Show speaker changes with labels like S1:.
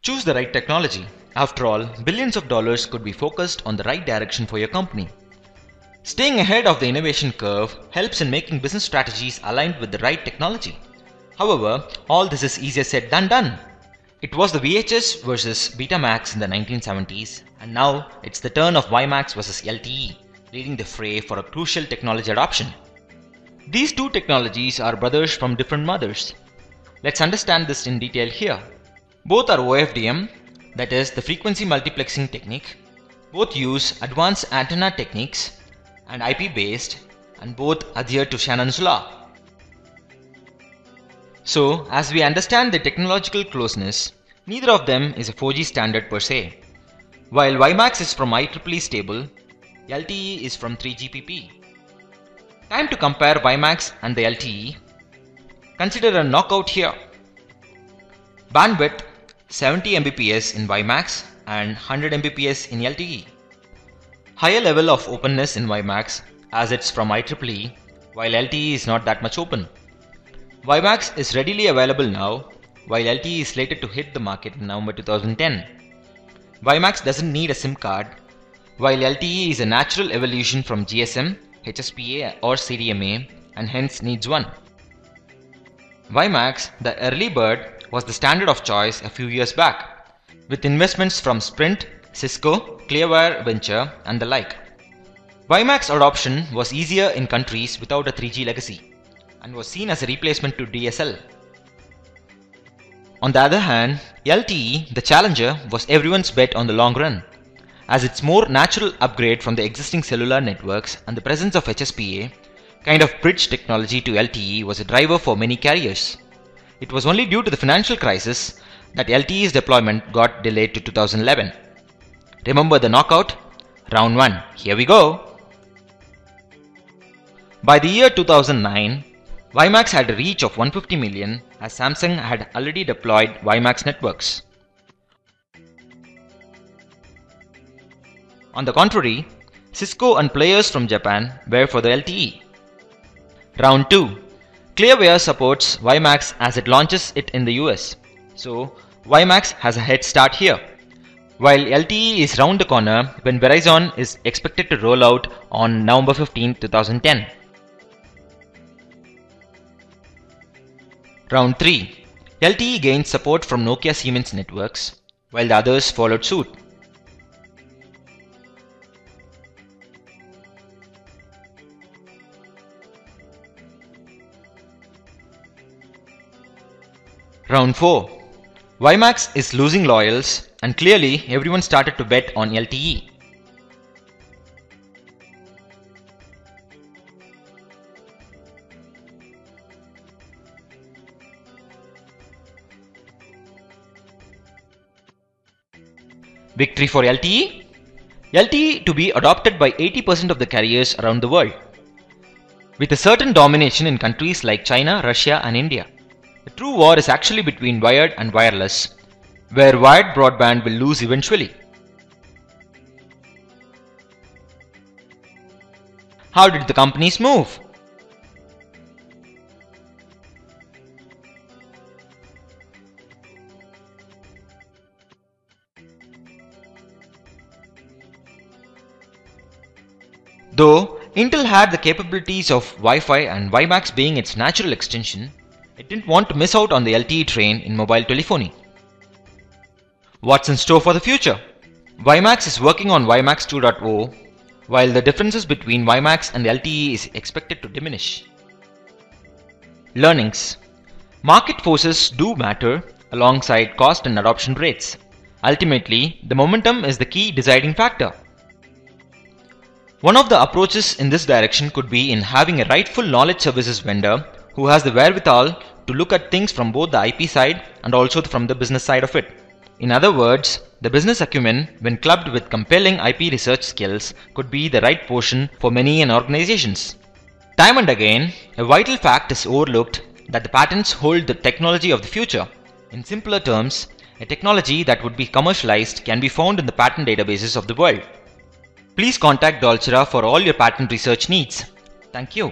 S1: Choose the right technology. After all, billions of dollars could be focused on the right direction for your company. Staying ahead of the innovation curve helps in making business strategies aligned with the right technology. However, all this is easier said than done. It was the VHS versus Betamax in the 1970s, and now it's the turn of WiMAX versus LTE, leading the fray for a crucial technology adoption. These two technologies are brothers from different mothers. Let's understand this in detail here. Both are OFDM, that is the frequency multiplexing technique. Both use advanced antenna techniques and IP based, and both adhere to Shannon's law. So, as we understand the technological closeness, neither of them is a 4G standard per se. While WiMAX is from IEEE stable, LTE is from 3GPP. Time to compare WiMAX and the LTE. Consider a knockout here. Bandwidth 70 Mbps in WiMAX and 100 Mbps in LTE. Higher level of openness in WiMAX as it's from IEEE, while LTE is not that much open. WiMAX is readily available now, while LTE is slated to hit the market in November 2010. WiMAX doesn't need a SIM card, while LTE is a natural evolution from GSM, HSPA or CDMA, and hence needs one. WiMAX, the early bird, was the standard of choice a few years back, with investments from Sprint, Cisco, Clearwire Venture, and the like. WiMAX adoption was easier in countries without a 3G legacy, and was seen as a replacement to DSL. On the other hand, LTE, the challenger, was everyone's bet on the long run, as its more natural upgrade from the existing cellular networks and the presence of HSPA, kind of bridge technology to LTE, was a driver for many carriers. It was only due to the financial crisis that LTE's deployment got delayed to 2011. Remember the knockout? Round 1. Here we go! By the year 2009, WiMAX had a reach of 150 million as Samsung had already deployed WiMAX networks. On the contrary, Cisco and players from Japan were for the LTE. Round 2. Clearwire supports WiMAX as it launches it in the US, so WiMAX has a head start here, while LTE is round the corner when Verizon is expected to roll out on November 15, 2010. Round 3. LTE gained support from Nokia Siemens networks, while the others followed suit. Round 4. WiMAX is losing loyals, and clearly everyone started to bet on LTE. Victory for LTE? LTE to be adopted by 80% of the carriers around the world, with a certain domination in countries like China, Russia and India. The true war is actually between wired and wireless, where wired broadband will lose eventually. How did the companies move? Though Intel had the capabilities of Wi-Fi and WiMAX being its natural extension, it didn't want to miss out on the LTE train in mobile telephony. What's in store for the future? WiMAX is working on WiMAX 2.0, while the differences between WiMAX and LTE is expected to diminish. Learnings. Market forces do matter alongside cost and adoption rates. Ultimately, the momentum is the key deciding factor. One of the approaches in this direction could be in having a rightful knowledge services vendor who has the wherewithal to look at things from both the IP side and also from the business side of it. In other words, the business acumen, when clubbed with compelling IP research skills, could be the right portion for many organizations. Time and again, a vital fact is overlooked that the patents hold the technology of the future. In simpler terms, a technology that would be commercialized can be found in the patent databases of the world. Please contact Dolcera for all your patent research needs. Thank you.